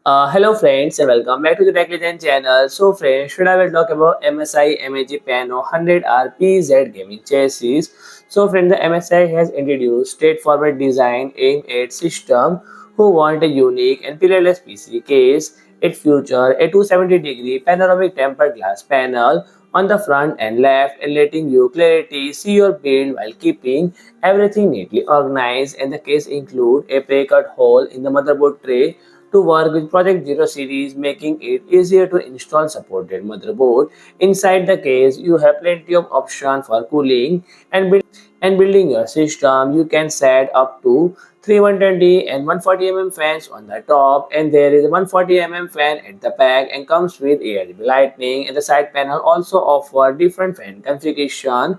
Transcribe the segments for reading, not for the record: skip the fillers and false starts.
Hello friends and welcome back to the Tech Legend channel. So friends, today I will talk about MSI MAG PANO 100R PZ gaming chassis. So friends, the MSI has introduced straightforward design aimed at system who want a unique and pillarless PC case. It features a 270-degree panoramic tempered glass panel on the front and left and letting you clarity see your build while keeping everything neatly organized, and the case include a pre-cut hole in the motherboard tray to work with Project Zero series, making it easier to install supported motherboard. Inside the case, you have plenty of options for cooling and building your system. You can set up to 3 120 and 140 fans on the top, and there is a 140 fan at the back and comes with ARGB lighting, and the side panel also offer different fan configuration,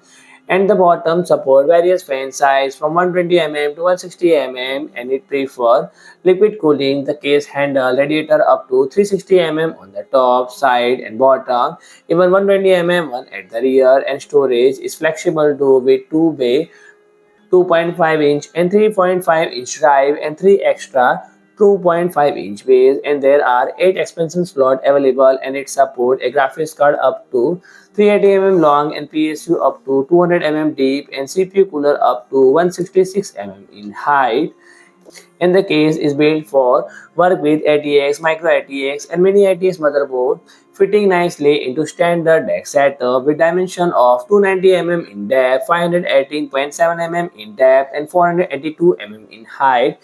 and the bottom support various fan size from 120 to 160 and it prefer liquid cooling. The case handle radiator up to 360 on the top, side and bottom, even 120 one at the rear, and storage is flexible too with 2 bay 2.5-inch and 3.5-inch drive and 3 extra 2.5-inch bays, and there are 8 expansion slots available, and it supports a graphics card up to 380 long and PSU up to 200 deep and CPU cooler up to 166 in height. And the case is built for work with ATX, MicroATX and Mini-ITX motherboard, fitting nicely into standard deck setup with dimension of 290 in depth, 518.7 in depth and 482 in height,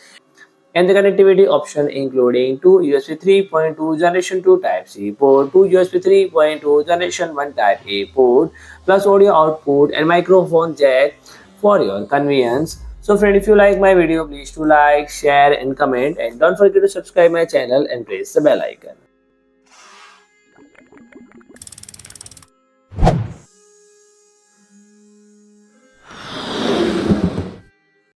and the connectivity option including two USB 3.2 Generation 2 Type-C port, two USB 3.2 Generation 1 Type-A port, plus audio output and microphone jack for your convenience. So friend, if you like my video, please to like, share and comment, and don't forget to subscribe my channel and press the bell icon.